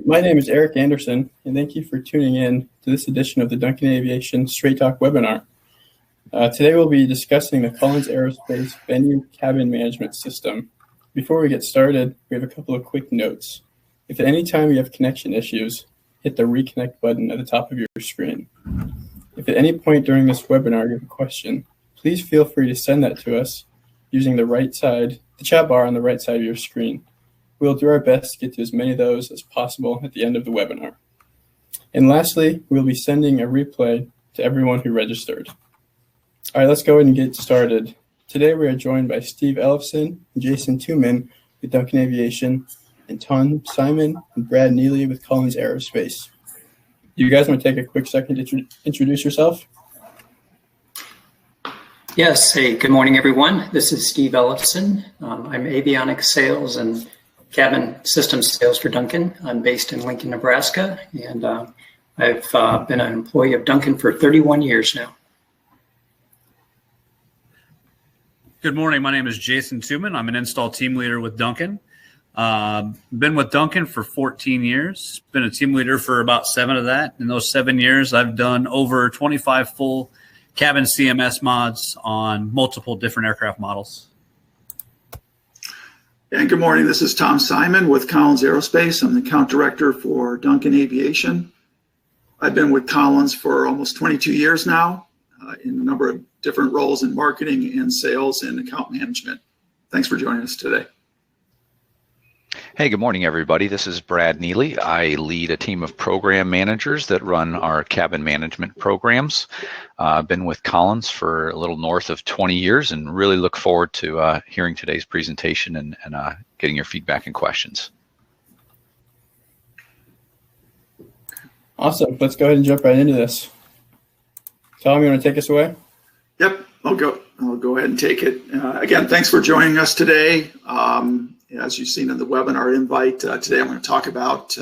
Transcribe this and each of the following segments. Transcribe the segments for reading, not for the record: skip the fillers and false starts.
My name is Eric Anderson, and thank you for tuning in to this edition of the Duncan Aviation Straight Talk webinar. Today we'll be discussing the Collins Aerospace Venue Cabin Management System. Before we get started, we have a couple of quick notes. If at any time you have connection issues, hit the reconnect button at the top of your screen. If at any point during this webinar you have a question, please feel free to send that to us using the chat bar on the right side of your screen. We'll do our best to get to as many of those as possible at the end of the webinar. And lastly, we'll be sending a replay to everyone who registered. All right, let's go ahead and get started. Today we are joined by Steve Elofson and Jason Thuman with Duncan Aviation, and Tom Simon and Brad Neely with Collins Aerospace. You guys want to take a quick second to introduce yourself? Yes. Hey, good morning, everyone. This is Steve Elofson. I'm avionics sales and cabin systems sales for Duncan. I'm based in Lincoln, Nebraska, and I've been an employee of Duncan for 31 years now. Good morning. My name is Jason Thuman. I'm an install team leader with Duncan. Been with Duncan for 14 years. Been a team leader for about 7 of that. In those 7 years, I've done over 25 full cabin CMS mods on multiple different aircraft models. And good morning. This is Tom Simon with Collins Aerospace. I'm the account director for Duncan Aviation. I've been with Collins for almost 22 years now in a number of different roles in marketing and sales and account management. Thanks for joining us today. Hey, good morning, everybody. This is Brad Neely. I lead a team of program managers that run our cabin management programs. I've been with Collins for a little north of 20 years and really look forward to hearing today's presentation and getting your feedback and questions. Awesome. Let's go ahead and jump right into this. Tom, you want to take us away? Yep, I'll go ahead and take it. Again, thanks for joining us today. As you've seen in the webinar invite, today I'm going to talk about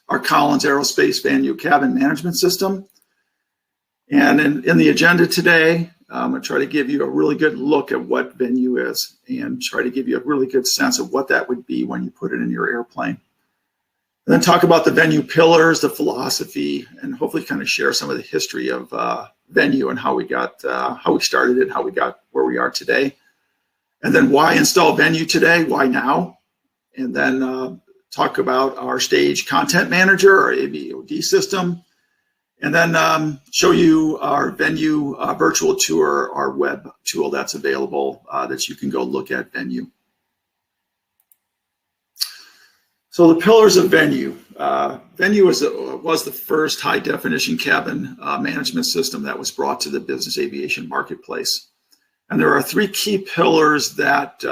our Collins Aerospace Venue Cabin Management System. And in the agenda today, I'm going to try to give you a really good look at what Venue is and try to give you a really good sense of what that would be when you put it in your airplane. And then talk about the Venue pillars, the philosophy, and hopefully kind of share some of the history of Venue and how we started it, how we got where we are today. And then why install Venue today? Why now? And then talk about our stage content manager, our AVOD system. And then show you our Venue virtual tour, our web tool that's available that you can go look at Venue. So the pillars of Venue. Venue was the first high definition cabin management system that was brought to the business aviation marketplace. And there are 3 key pillars that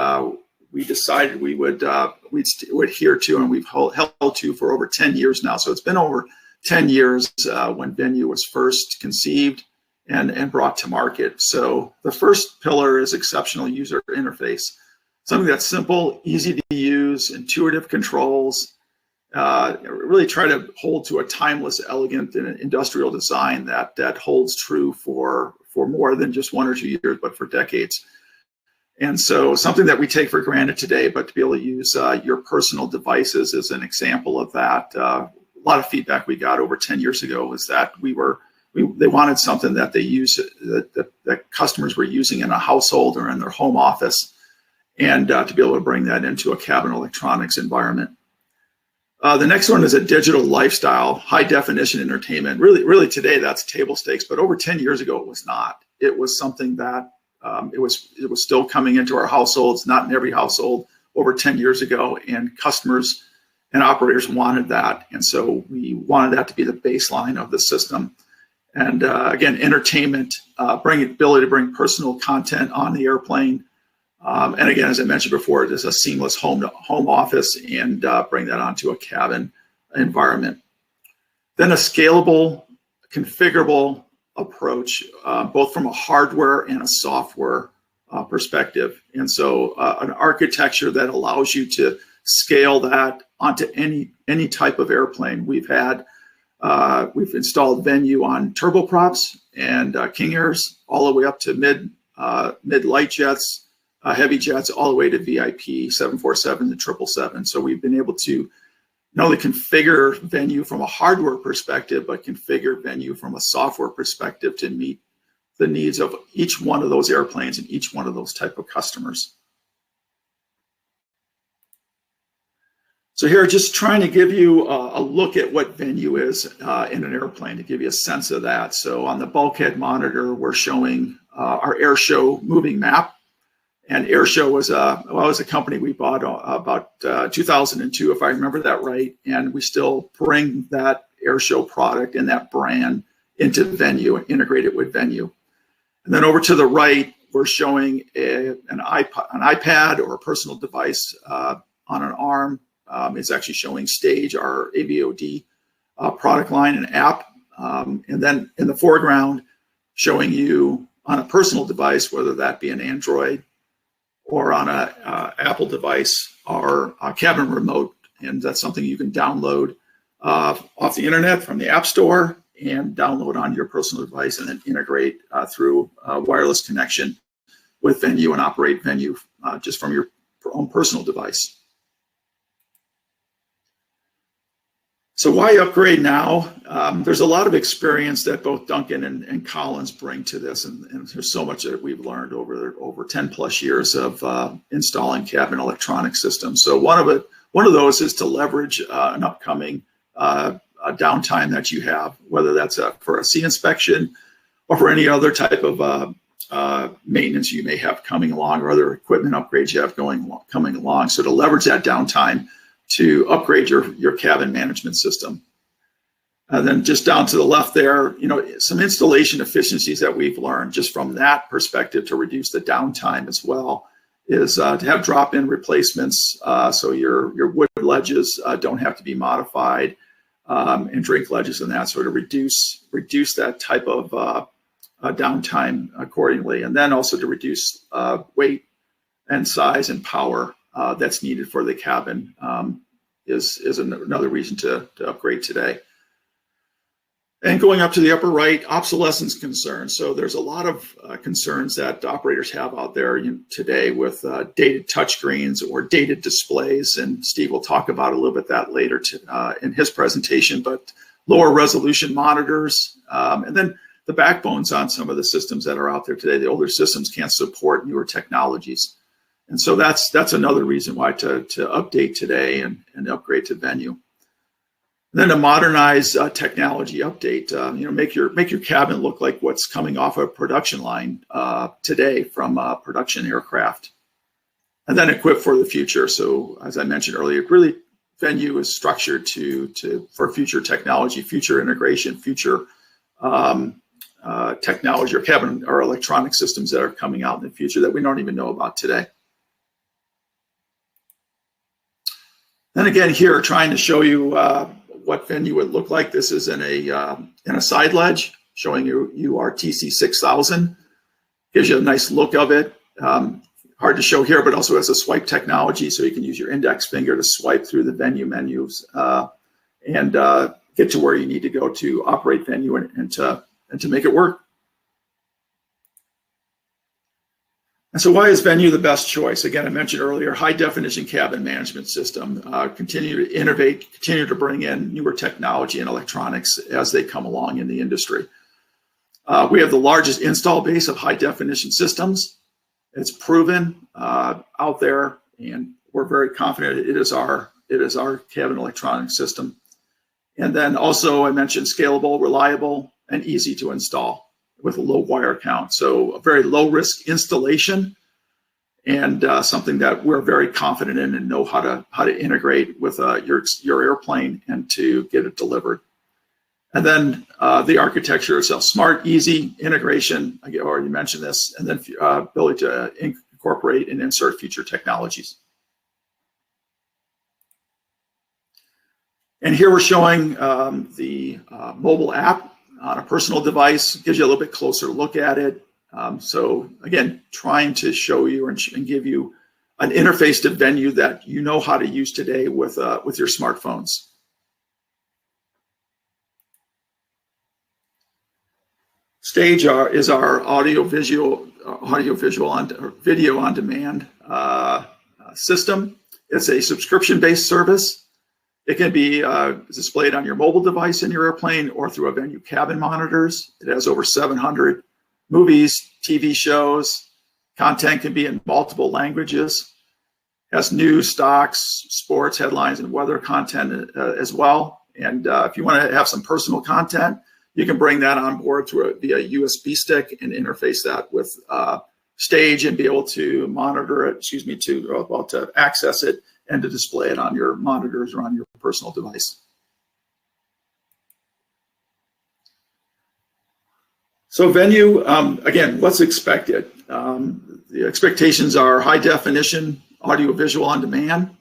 we decided we would adhere to, and we've held to for over 10 years now. So it's been over 10 years when Venue was first conceived and brought to market. So the first pillar is exceptional user interface. Something that's simple, easy to use, intuitive controls, really try to hold to a timeless, elegant, and industrial design that holds true for more than just 1 or 2 years, but for decades. And so something that we take for granted today, but to be able to use your personal devices is an example of that. A lot of feedback we got over 10 years ago was that they wanted something that they use, that customers were using in a household or in their home office, and to be able to bring that into a cabin electronics environment. The next one is a digital lifestyle, high definition entertainment. Really today that's table stakes, but over 10 years ago it was not. It was something that it was still coming into our households, not in every household, over 10 years ago, and customers and operators wanted that. And so we wanted that to be the baseline of the system. And again, entertainment, ability to bring personal content on the airplane. And again, as I mentioned before, it is a seamless home office, and bring that onto a cabin environment. Then a scalable, configurable approach, both from a hardware and a software perspective. And so an architecture that allows you to scale that onto any type of airplane. We've installed Venue on turboprops and King Airs, all the way up to mid light jets, heavy jets, all the way to VIP 747 and 777. So we've been able to not only configure VENUET from a hardware perspective, but configure VENUET from a software perspective to meet the needs of each one of those airplanes and each one of those type of customers. So here, just trying to give you a look at what VENUET is in an airplane to give you a sense of that. So on the bulkhead monitor, we're showing our airshow moving map. And airshow was a company we bought about 2002, if I remember that right. And we still bring that airshow product and that brand into VENUET, integrated with VENUET. And then over to the right, we're showing an iPad or a personal device on an arm. It's actually showing Stage, our AVOD product line and app. And then in the foreground, showing you on a personal device, whether that be an Android or on a Apple device, our cabin remote. And that's something you can download off the internet from the App Store and download on your personal device and then integrate through a wireless connection with VENUET and operate VENUET just from your own personal device. So why upgrade now? There's a lot of experience that both Duncan and Collins bring to this, and there's so much that we've learned over 10 plus years of installing cabin electronic systems. So one of those is to leverage an upcoming downtime that you have, whether that's for a sea inspection or for any other type of maintenance you may have coming along, or other equipment upgrades you have coming along. So to leverage that downtime to upgrade your cabin management system. And then just down to the left there, some installation efficiencies that we've learned just from that perspective to reduce the downtime as well is to have drop-in replacements, so your wood ledges don't have to be modified, and drink ledges and that sort of reduce that type of downtime accordingly. And then also to reduce weight and size and power that's needed for the cabin is another reason to upgrade today. And going up to the upper right, obsolescence concerns. So there's a lot of concerns that operators have out there today with dated touchscreens or dated displays. And Steve will talk about a little bit that later in his presentation, but lower resolution monitors. And then the backbones on some of the systems that are out there today, the older systems can't support newer technologies. And so that's another reason why to update today and upgrade to VENUET. Then a modernized technology update, make your cabin look like what's coming off a production line today from production aircraft, and then equip for the future. So as I mentioned earlier, really VENUET is structured for future technology, future integration, future technology or cabin or electronic systems that are coming out in the future that we don't even know about today. Then again, here trying to show you what VENUET would look like. This is in a side ledge showing you our TC6000. Gives you a nice look of it. Hard to show here, but also has a swipe technology, so you can use your index finger to swipe through the VENUET menus and get to where you need to go to operate VENUET and to make it work. And so why is VENUET the best choice? Again, I mentioned earlier, high definition cabin management system, continue to innovate, continue to bring in newer technology and electronics as they come along in the industry. We have the largest install base of high definition systems. It's proven out there, and we're very confident it is our cabin electronic system. And then also I mentioned scalable, reliable, and easy to install with a low wire count. So a very low risk installation, and something that we're very confident in and know how to integrate with your airplane and to get it delivered. And then the architecture itself, smart, easy integration. I already mentioned this, and then ability to incorporate and insert future technologies. And here we're showing the mobile app on a personal device. Gives you a little bit closer look at it. So again, trying to show you and give you an interface to VENUET that you know how to use today with your smartphones. Stage is our video on demand system. It's a subscription-based service. It can be displayed on your mobile device in your airplane or through a venue cabin monitors. It has over 700 movies, TV shows. Content can be in multiple languages. It has news, stocks, sports, headlines, and weather content as well. And if you want to have some personal content, you can bring that on board via USB stick and interface that with Stage and be able to monitor it, to access it and to display it on your monitors or on your personal device. So Venue, again, what's expected? The expectations are high definition, audio-visual on demand,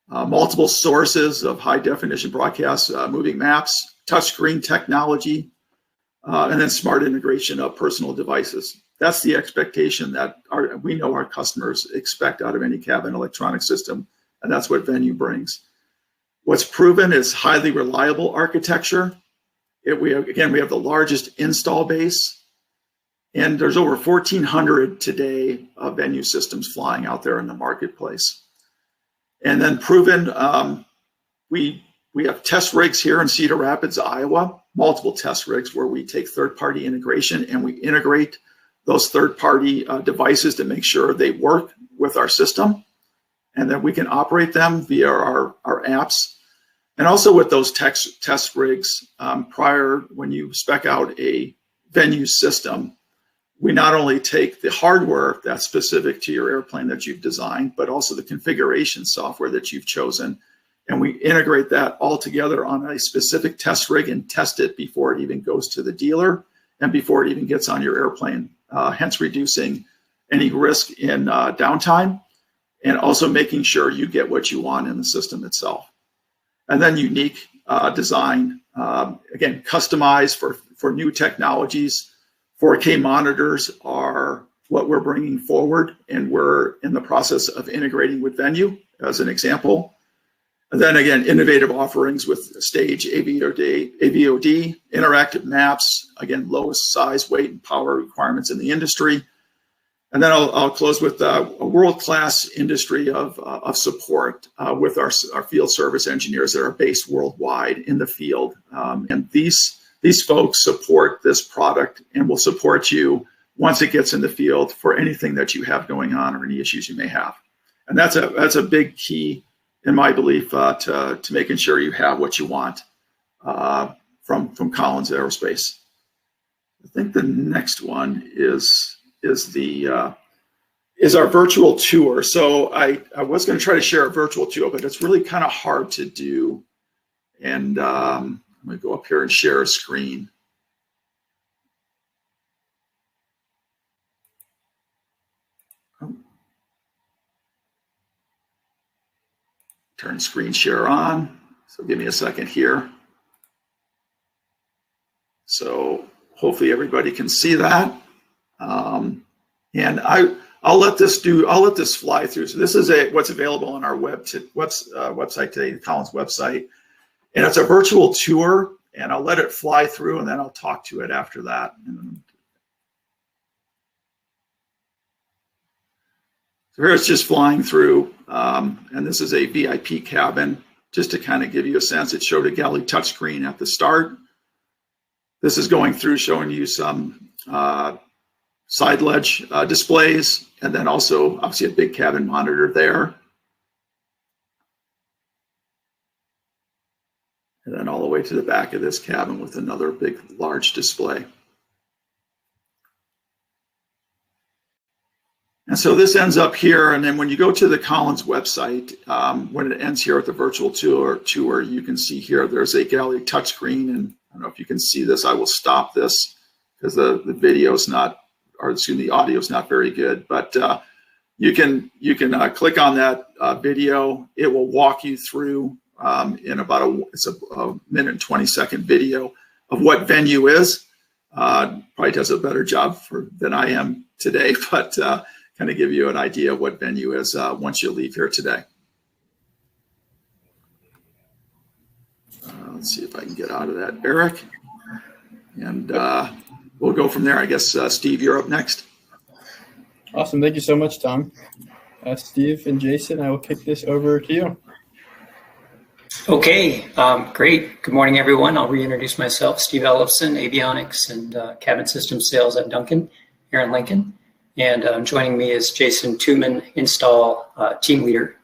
multiple sources of high definition broadcasts, moving maps, touchscreen technology, and then smart integration of personal devices. That's the expectation that we know our customers expect out of any cabin electronic system, and that's what Venue brings. What's proven is highly reliable architecture. We have the largest install base, and there's over 1,400 today Venue systems flying out there in the marketplace. And then proven, we have test rigs here in Cedar Rapids, Iowa, multiple test rigs where we take third-party integration and we integrate those third-party devices to make sure they work with our system, and that we can operate them via our apps. And also with those test rigs, when you spec out a Venue system, we not only take the hardware that's specific to your airplane that you've designed, but also the configuration software that you've chosen. And we integrate that all together on a specific test rig and test it before it even goes to the dealer and before it even gets on your airplane, hence reducing any risk in downtime and also making sure you get what you want in the system itself. And then unique design, again, customized for new technologies. 4K monitors are what we're bringing forward, and we're in the process of integrating with Venue as an example. And then again, innovative offerings with Stage, AVOD, interactive maps, again, lowest size, weight, and power requirements in the industry. And then I'll close with a world-class industry of support with our field service engineers that are based worldwide in the field. And these folks support this product and will support you once it gets in the field for anything that you have going on or any issues you may have. And that's a big key, in my belief, to making sure you have what you want from Collins Aerospace. I think the next one is our virtual tour. So I was going to try to share a virtual tour, but it's really kind of hard to do. And I'm going to go up here and share a screen. Turn screen share on. So give me a second here. So hopefully everybody can see that. And I'll let this fly through. So this is what's available on our website today, the Collins website. And it's a virtual tour, and I'll let it fly through, and then I'll talk to it after that. So here it's just flying through, and this is a VIP cabin, just to kind of give you a sense. It showed a galley touchscreen at the start. This is going through, showing you some side ledge displays, and then also obviously a big cabin monitor there. And then all the way to the back of this cabin with another big, large display. And so this ends up here, and then when you go to the Collins website, when it ends here at the virtual tour, you can see here there's a galley touchscreen, and I don't know if you can see this. I will stop this because the video's not, or excuse me, the audio's not very good. But you can click on that video. It will walk you through in about it's a minute and 20-second video of what Venue is. Probably does a better job than I am today, but kind of give you an idea of what Venue is once you leave here today. Let's see if I can get out of that, Eric. And we'll go from there. I guess, Steve, you're up next. Awesome. Thank you so much, Tom. Steve and Jason, I will kick this over to you. Okay, great. Good morning, everyone. I'll reintroduce myself, Steve Elofson, avionics and cabin system sales at Duncan here in Lincoln. And joining me is Jason Thuman, install team leader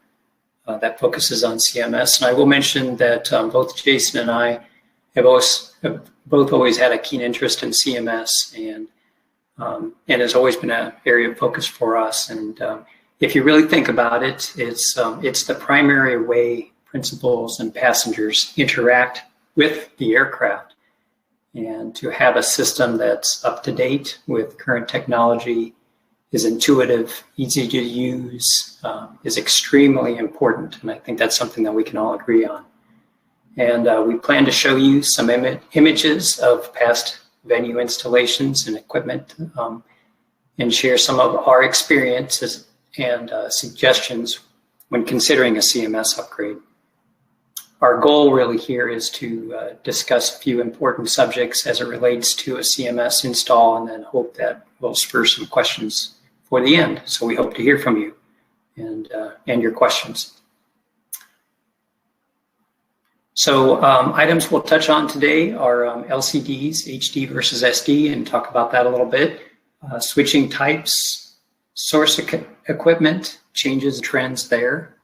that focuses on CMS. And I will mention that both Jason and I have both always had a keen interest in CMS, and has always been an area of focus for us. And if you really think about it, it's the primary way principals and passengers interact with the aircraft. And to have a system that's up to date with current technology, is intuitive, easy to use, is extremely important. And I think that's something that we can all agree on. And we plan to show you some images of past venue installations and equipment, and share some of our experiences and suggestions when considering a CMS upgrade. Our goal really here is to discuss a few important subjects as it relates to a CMS install, and then hope that will spur some questions for the end. So we hope to hear from you and your questions. So items we'll touch on today are LCDs, HD versus SD, and talk about that a little bit. Switching types, source equipment, changes, trends there.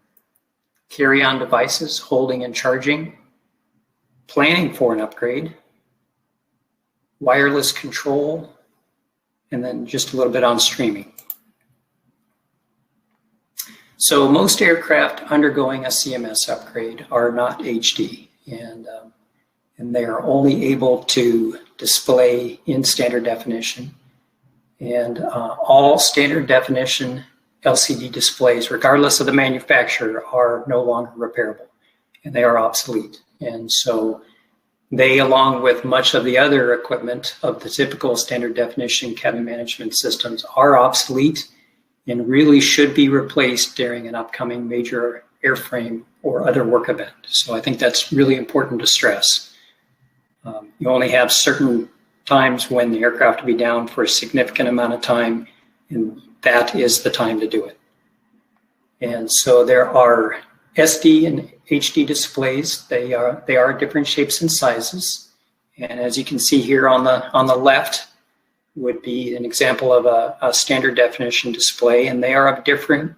Carry-on devices, holding and charging, planning for an upgrade, wireless control, and then just a little bit on streaming. So most aircraft undergoing a CMS upgrade are not HD, and they are only able to display in standard definition. And all standard definition LCD displays, regardless of the manufacturer, are no longer repairable, and they are obsolete. And so they, along with much of the other equipment of the typical standard definition cabin management systems, are obsolete and really should be replaced during an upcoming major airframe or other work event. So I think that's really important to stress. You only have certain times when the aircraft will be down for a significant amount of time, and that is the time to do it. And so there are SD and HD displays. They are different shapes and sizes. And as you can see here on the left would be an example of a standard definition display, and they are of different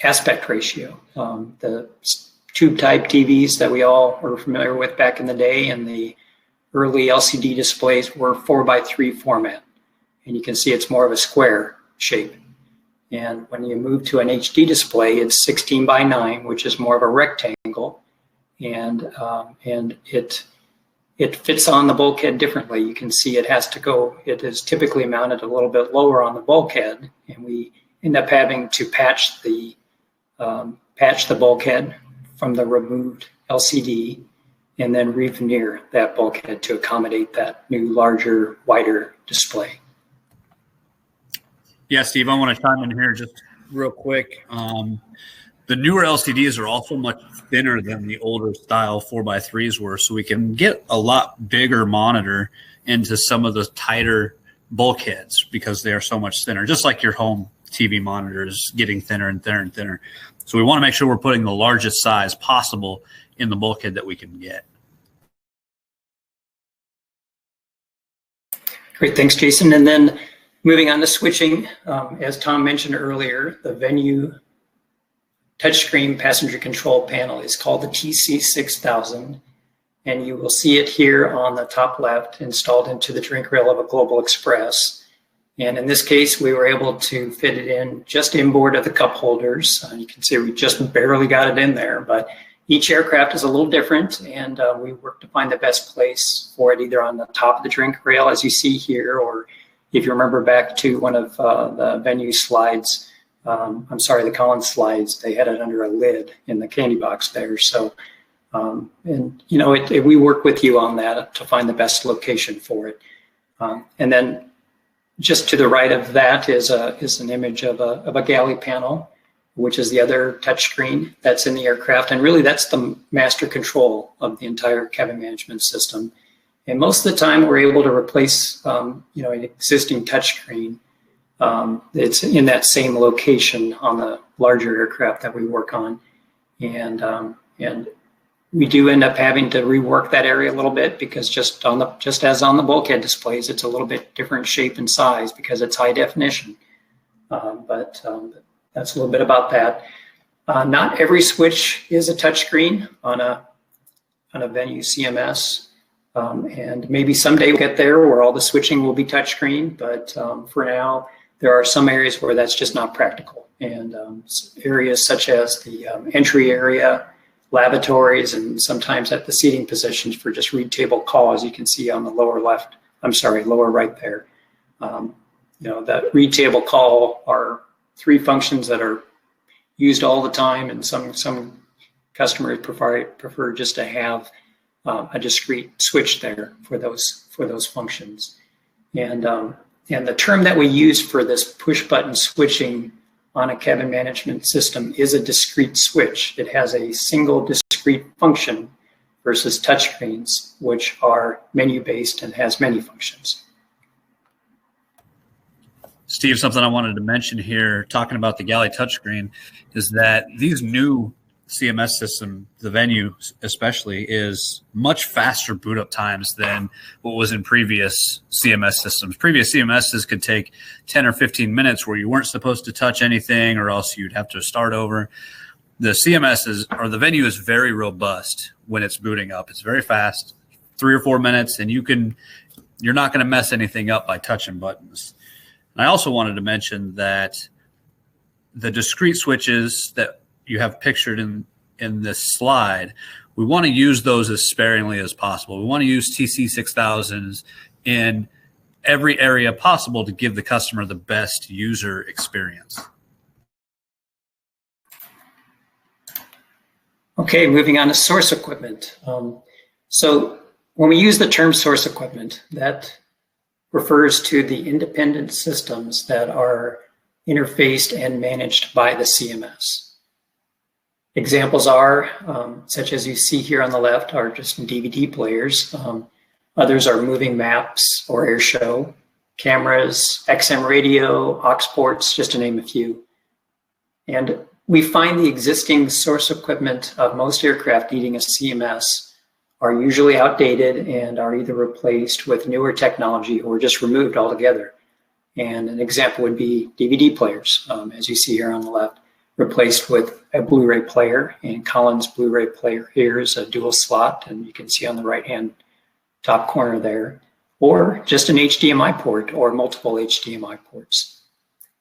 aspect ratio. The tube type TVs that we all were familiar with back in the day, and the early LCD displays were 4:3 format. And you can see it's more of a square shape. And when you move to an HD display, it's 16:9, which is more of a rectangle, and it fits on the bulkhead differently. You can see it is typically mounted a little bit lower on the bulkhead, and we end up having to patch the bulkhead from the removed LCD, and then re-veneer that bulkhead to accommodate that new, larger, wider display. Yeah, Steve, I want to chime in here just real quick. The newer LCDs are also much thinner than the older style 4:3s were, so we can get a lot bigger monitor into some of the tighter bulkheads because they are so much thinner, just like your home TV monitor is getting thinner and thinner and thinner. So we want to make sure we're putting the largest size possible in the bulkhead that we can get. Great, thanks, Jason. And then moving on to switching, as Tom mentioned earlier, the Venue touchscreen passenger control panel is called the TC6000, and you will see it here on the top left installed into the drink rail of a Global Express. And in this case, we were able to fit it in just inboard of the cup holders. You can see we just barely got it in there, but each aircraft is a little different, and we worked to find the best place for it, either on the top of the drink rail, as you see here, or if you remember back to one of the Venue slides, the Collins slides, they had it under a lid in the candy box there. So, we work with you on that to find the best location for it. And then just to the right of that is an image of a galley panel, which is the other touchscreen that's in the aircraft. And really that's the master control of the entire cabin management system. And most of the time we're able to replace, an existing touchscreen. It's in that same location on the larger aircraft that we work on. And And we do end up having to rework that area a little bit because just as on the bulkhead displays, it's a little bit different shape and size because it's high definition. But that's a little bit about that. Not every switch is a touchscreen on a Venue CMS. And maybe someday we'll get there where all the switching will be touchscreen, but for now, there are some areas where that's just not practical. And areas such as the entry area, lavatories, and sometimes at the seating positions for just read table call, as you can see on the lower right there. That read table call are 3 functions that are used all the time, and some customers prefer just to have a discrete switch there for those functions. And the term that we use for this push button switching on a cabin management system is a discrete switch. It has a single discrete function versus touchscreens, which are menu-based and has many functions. Steve, something I wanted to mention here, talking about the galley touchscreen, is that these new CMS system, the Venue especially, is much faster boot up times than what was in previous CMS systems. Previous CMSs could take 10 or 15 minutes where you weren't supposed to touch anything or else you'd have to start over. The the Venue is very robust when it's booting up. It's very fast, 3 or 4 minutes, and you're not going to mess anything up by touching buttons. And I also wanted to mention that the discrete switches that you have pictured in this slide, we want to use those as sparingly as possible. We want to use TC6000s in every area possible to give the customer the best user experience. Okay, moving on to source equipment. So when we use the term source equipment, that refers to the independent systems that are interfaced and managed by the CMS. Examples are, such as you see here on the left, are just DVD players. Others are moving maps or air show, cameras, XM radio, aux ports, just to name a few. And we find the existing source equipment of most aircraft needing a CMS are usually outdated and are either replaced with newer technology or just removed altogether. And an example would be DVD players, as you see here on the left, replaced with a Blu-ray player. And Collins Blu-ray player here is a dual slot, and you can see on the right-hand top corner there, or just an HDMI port or multiple HDMI ports.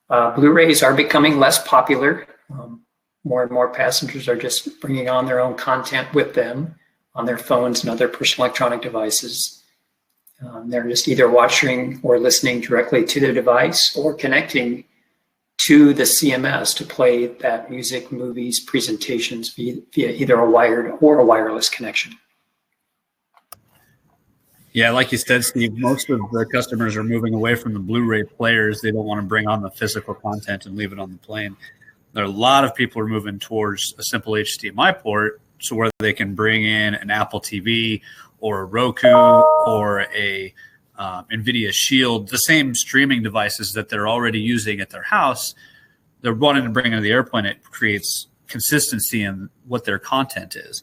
Blu-rays are becoming less popular. More and more passengers are just bringing on their own content with them on their phones and other personal electronic devices. They're just either watching or listening directly to their device or connecting to the CMS to play that music, movies, presentations via either a wired or a wireless connection. Yeah, like you said, Steve, most of the customers are moving away from the Blu-ray players. They don't want to bring on the physical content and leave it on the plane. There are a lot of people are moving towards a simple HDMI port, so where they can bring in an Apple TV or a Roku or a NVIDIA Shield, the same streaming devices that they're already using at their house. They're wanting to bring into the airplane. It creates consistency in what their content is.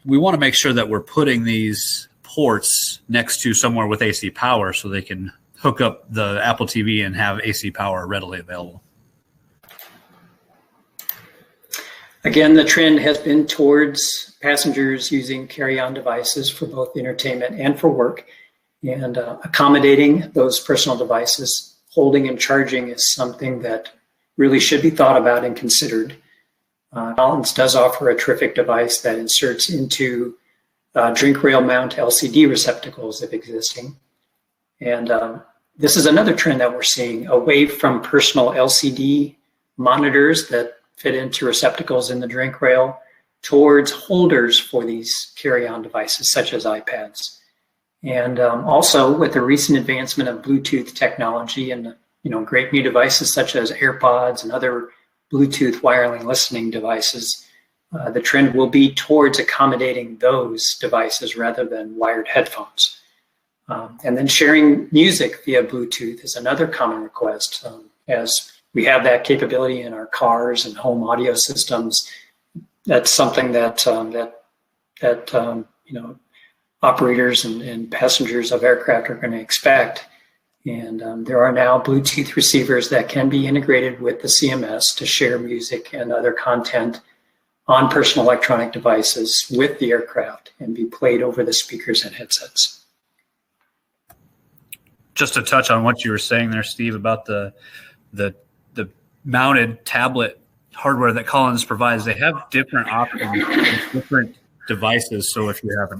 We want to make sure that we're putting these ports next to somewhere with AC power so they can hook up the Apple TV and have AC power readily available. Again, the trend has been towards passengers using carry-on devices for both entertainment and for work. And accommodating those personal devices, holding and charging is something that really should be thought about and considered. Collins does offer a terrific device that inserts into drink rail mount LCD receptacles if existing. And this is another trend that we're seeing, away from personal LCD monitors that fit into receptacles in the drink rail towards holders for these carry-on devices such as iPads. And also with the recent advancement of Bluetooth technology and great new devices such as AirPods and other Bluetooth wiring listening devices, the trend will be towards accommodating those devices rather than wired headphones. And then sharing music via Bluetooth is another common request. As we have that capability in our cars and home audio systems, that's something that operators and passengers of aircraft are going to expect. And there are now Bluetooth receivers that can be integrated with the CMS to share music and other content on personal electronic devices with the aircraft and be played over the speakers and headsets. Just to touch on what you were saying there, Steve, about the mounted tablet hardware that Collins provides, they have different options, different devices. So if you have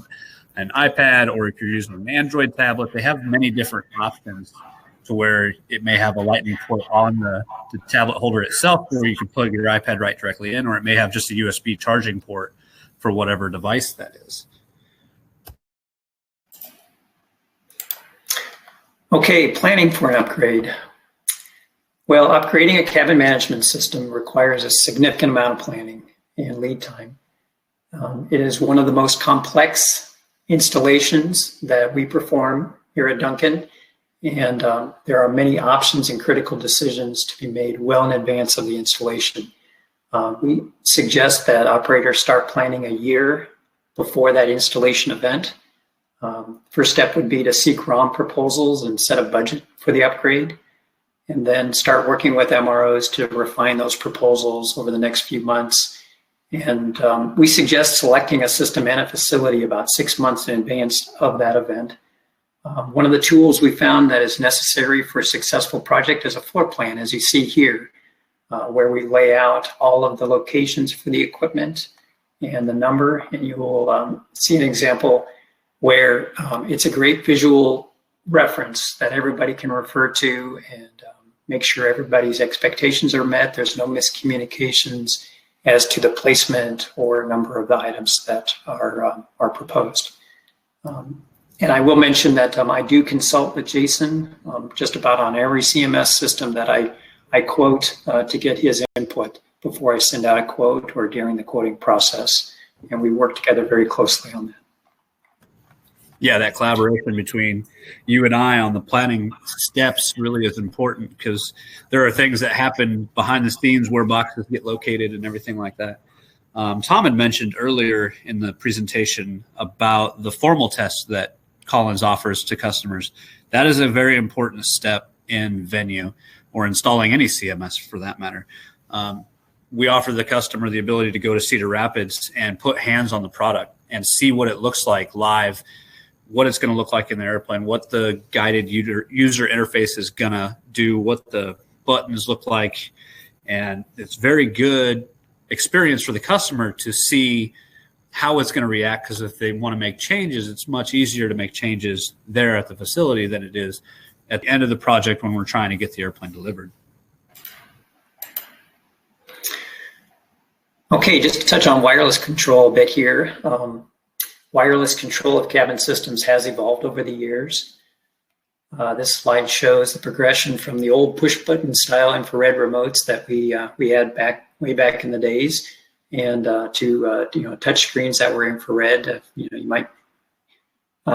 an iPad or if you're using an Android tablet, they have many different options to where it may have a lightning port on the tablet holder itself where you can plug your iPad right directly in, or it may have just a USB charging port for whatever device that is. Okay, planning for an upgrade. Well, upgrading a cabin management system requires a significant amount of planning and lead time. It is one of the most complex installations that we perform here at Duncan, and there are many options and critical decisions to be made well in advance of the installation. We suggest that operators start planning a year before that installation event. First step would be to seek ROM proposals and set a budget for the upgrade, and then start working with MROs to refine those proposals over the next few months. And we suggest selecting a system and a facility about 6 months in advance of that event. One of the tools we found that is necessary for a successful project is a floor plan, as you see here, where we lay out all of the locations for the equipment and the number. And you will see an example where it's a great visual reference that everybody can refer to and make sure everybody's expectations are met. There's no miscommunications as to the placement or number of the items that are proposed. And I will mention that I do consult with Jason just about on every CMS system that I quote to get his input before I send out a quote or during the quoting process. And we work together very closely on that. Yeah, that collaboration between you and I on the planning steps really is important, because there are things that happen behind the scenes where boxes get located and everything like that. Tom had mentioned earlier in the presentation about the formal tests that Collins offers to customers. That is a very important step in VENUET or installing any CMS for that matter. We offer the customer the ability to go to Cedar Rapids and put hands on the product and see what it looks like live, what it's going to look like in the airplane, what the guided user interface is going to do, what the buttons look like. And it's very good experience for the customer to see how it's going to react, because if they want to make changes, it's much easier to make changes there at the facility than it is at the end of the project when we're trying to get the airplane delivered. Okay, just to touch on wireless control a bit here. Wireless control of cabin systems has evolved over the years. This slide shows the progression from the old push-button style infrared remotes that we had way back in the days, and to touch screens that were infrared.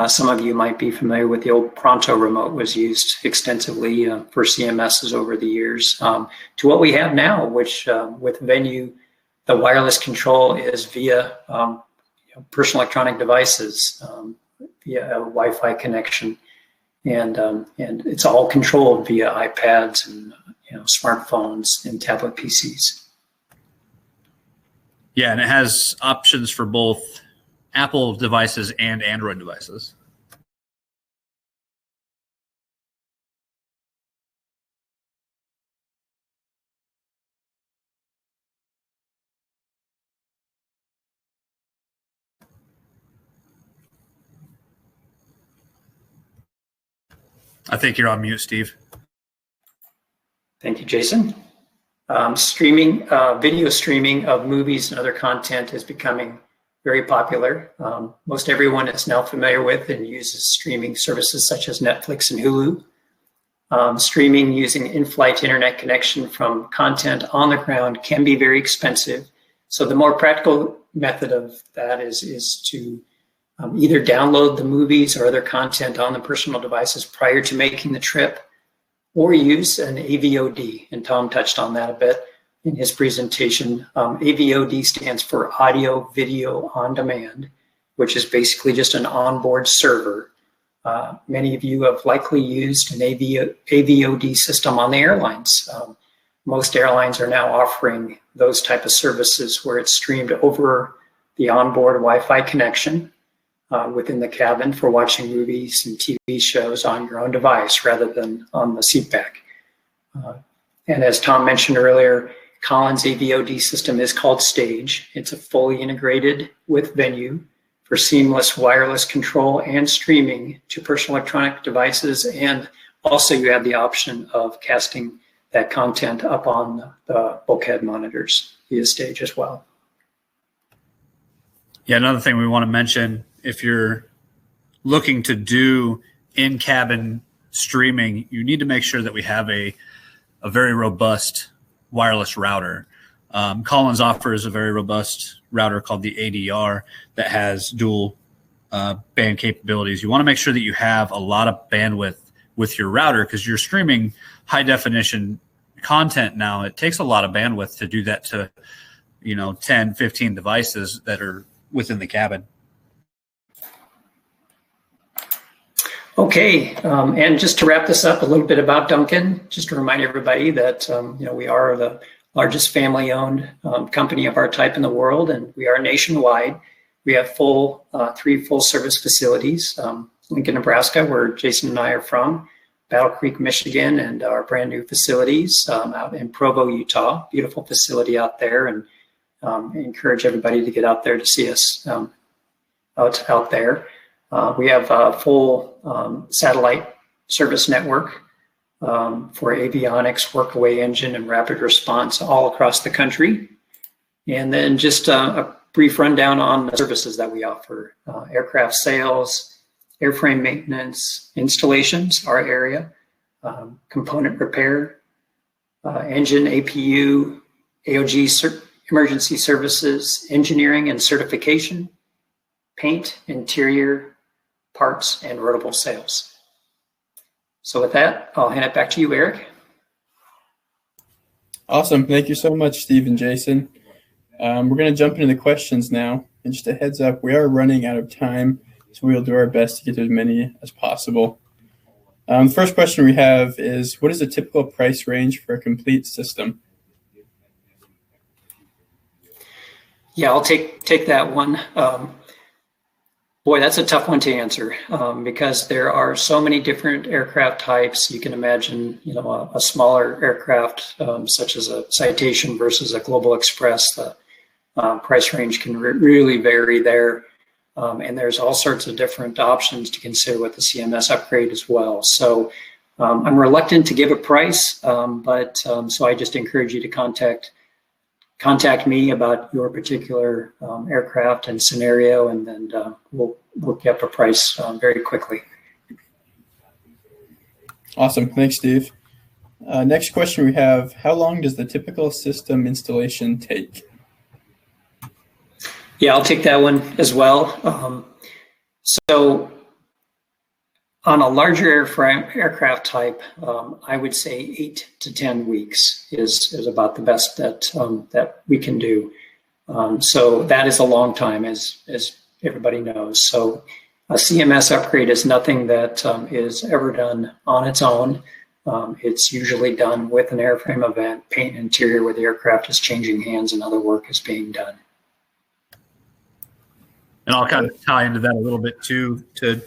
Some of you might be familiar with the old Pronto remote, was used extensively for CMSs over the years. To what we have now, which with VENUET, the wireless control is via personal electronic devices, via a Wi-Fi connection, and it's all controlled via iPads and smartphones and tablet PCs. Yeah, and it has options for both Apple devices and Android devices. I think you're on mute, Steve. Thank you, Jason. Video streaming of movies and other content is becoming very popular. Most everyone is now familiar with and uses streaming services such as Netflix and Hulu. Streaming using in-flight internet connection from content on the ground can be very expensive. So the more practical method of that is to either download the movies or other content on the personal devices prior to making the trip, or use an AVOD, and Tom touched on that a bit, in his presentation. AVOD stands for Audio Video On Demand, which is basically just an onboard server. Many of you have likely used an AVOD system on the airlines. Most airlines are now offering those type of services where it's streamed over the onboard Wi-Fi connection within the cabin for watching movies and TV shows on your own device rather than on the seat back. And as Tom mentioned earlier, Collins AVOD system is called Stage. It's a fully integrated with VENUET for seamless wireless control and streaming to personal electronic devices. And also you have the option of casting that content up on the bulkhead monitors via Stage as well. Yeah, another thing we want to mention, if you're looking to do in-cabin streaming, you need to make sure that we have a very robust wireless router. Collins offers a very robust router called the ADR that has dual band capabilities. You want to make sure that you have a lot of bandwidth with your router because you're streaming high definition content now. It takes a lot of bandwidth to do that to, 10, 15 devices that are within the cabin. Okay, and just to wrap this up, a little bit about Duncan, just to remind everybody that we are the largest family-owned company of our type in the world, and we are nationwide. We have 3 full-service facilities: Lincoln, Nebraska, where Jason and I are from; Battle Creek, Michigan, and our brand new facilities out in Provo, Utah. Beautiful facility out there, and I encourage everybody to get out there to see us out there. We have a full satellite service network for avionics, workaway engine, and rapid response all across the country. And then just a brief rundown on the services that we offer: aircraft sales, airframe maintenance, installations, our area, component repair, engine, APU, AOG emergency services, engineering and certification, paint, interior, parts, and rotable sales. So with that, I'll hand it back to you, Eric. Awesome. Thank you so much, Steve and Jason. We're going to jump into the questions now. And just a heads up, we are running out of time, so we'll do our best to get to as many as possible. The first question we have is, what is the typical price range for a complete system? Yeah, I'll take that one. Boy, that's a tough one to answer because there are so many different aircraft types. You can imagine, a smaller aircraft such as a Citation versus a Global Express. The price range can really vary there. And there's all sorts of different options to consider with the CMS upgrade as well. So I'm reluctant to give a price, but so I just encourage you to contact me about your particular aircraft and scenario, and then we'll look up a price very quickly. Awesome. Thanks, Steve. Next question we have, how long does the typical system installation take? Yeah, I'll take that one as well. So on a larger aircraft type, I would say 8 to 10 weeks is about the best that we can do. So that is a long time, as everybody knows. So a CMS upgrade is nothing that is ever done on its own. It's usually done with an airframe event, paint, interior, where the aircraft is changing hands and other work is being done. And I'll kind of tie into that a little bit too, to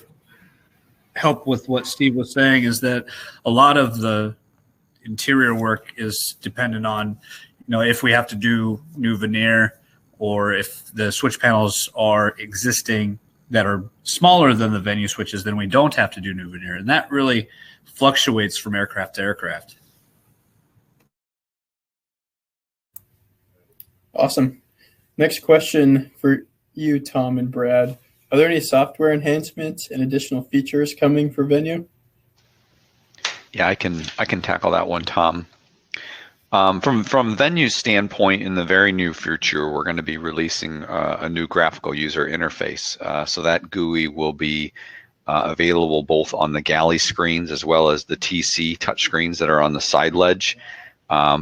help with what Steve was saying, is that a lot of the interior work is dependent on, if we have to do new veneer, or if the switch panels are existing that are smaller than the VENUET switches, then we don't have to do new veneer. And that really fluctuates from aircraft to aircraft. Awesome. Next question for you, Tom and Brad. Are there any software enhancements and additional features coming for VENUET? Yeah, I can tackle that one, Tom. From VENUET's standpoint, in the very near future, we're going to be releasing a new graphical user interface. So that GUI will be available both on the galley screens as well as the TC touchscreens that are on the side ledge.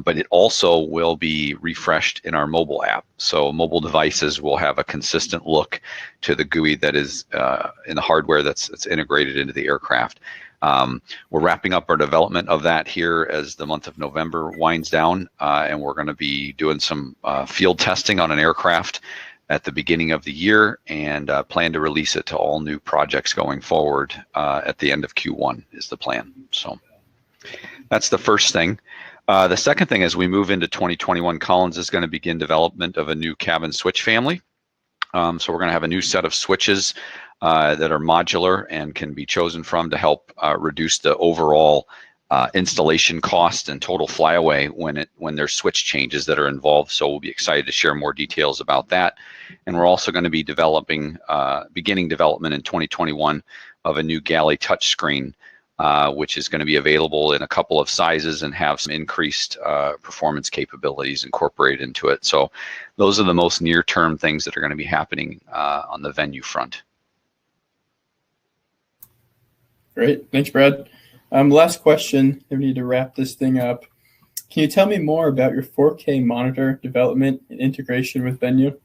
but it also will be refreshed in our mobile app. So mobile devices will have a consistent look to the GUI that is in the hardware that's integrated into the aircraft. We're wrapping up our development of that here as the month of November winds down, and we're going to be doing some field testing on an aircraft at the beginning of the year, and plan to release it to all new projects going forward at the end of Q1 is the plan. So that's the first thing. The second thing, as we move into 2021, Collins is going to begin development of a new cabin switch family. So we're going to have a new set of switches that are modular and can be chosen from to help reduce the overall installation cost and total flyaway when there's switch changes that are involved. So we'll be excited to share more details about that. And we're also going to be beginning development in 2021 of a new galley touchscreen, which is going to be available in a couple of sizes and have some increased performance capabilities incorporated into it. So those are the most near-term things that are going to be happening on the venue front. Great. Thanks, Brad. Last question. We need to wrap this thing up. Can you tell me more about your 4K monitor development and integration with Venue?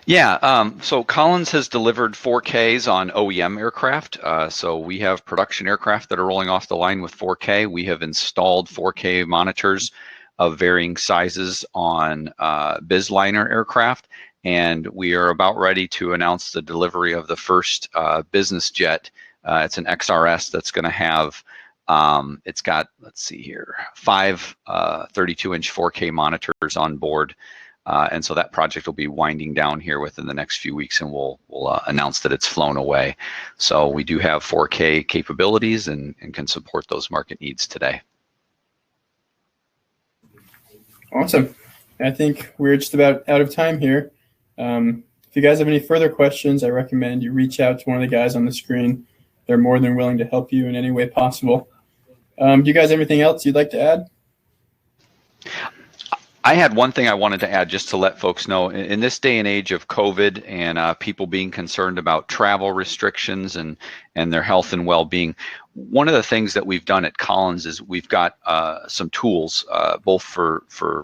Yeah, so Collins has delivered 4Ks on OEM aircraft. So we have production aircraft that are rolling off the line with 4K. We have installed 4K monitors of varying sizes on bizliner aircraft, and we are about ready to announce the delivery of the first business jet. It's an XRS that's going to have, it's got, let's see here, 5 32-inch 4K monitors on board. And so that project will be winding down here within the next few weeks, and we'll announce that it's flown away. So we do have 4K capabilities and can support those market needs today. Awesome. I think we're just about out of time here. If you guys have any further questions, I recommend you reach out to one of the guys on the screen. They're more than willing to help you in any way possible. Do you guys have anything else you'd like to add? I had one thing I wanted to add just to let folks know. In this day and age of COVID and people being concerned about travel restrictions and their health and well-being, one of the things that we've done at Collins is we've got some tools, both for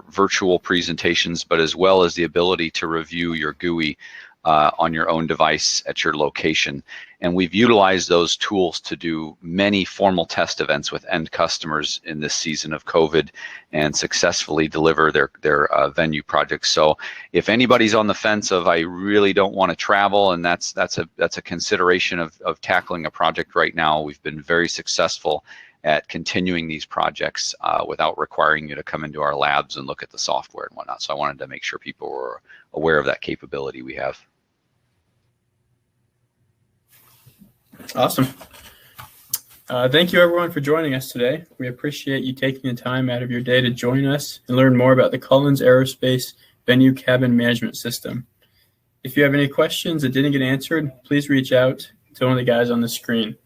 virtual presentations, but as well as the ability to review your GUI on your own device at your location. And we've utilized those tools to do many formal test events with end customers in this season of COVID and successfully deliver their venue projects. So if anybody's on the fence of, I really don't want to travel, and that's a consideration of tackling a project right now, we've been very successful at continuing these projects without requiring you to come into our labs and look at the software and whatnot. So I wanted to make sure people were aware of that capability we have. Awesome. Thank you, everyone, for joining us today. We appreciate you taking the time out of your day to join us and learn more about the Collins Aerospace Venue Cabin Management System. If you have any questions that didn't get answered, please reach out to one of the guys on the screen.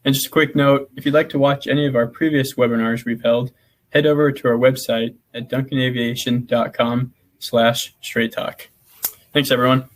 And just a quick note, if you'd like to watch any of our previous webinars we've held, head over to our website at duncanaviation.com/straight talk. Thanks, everyone.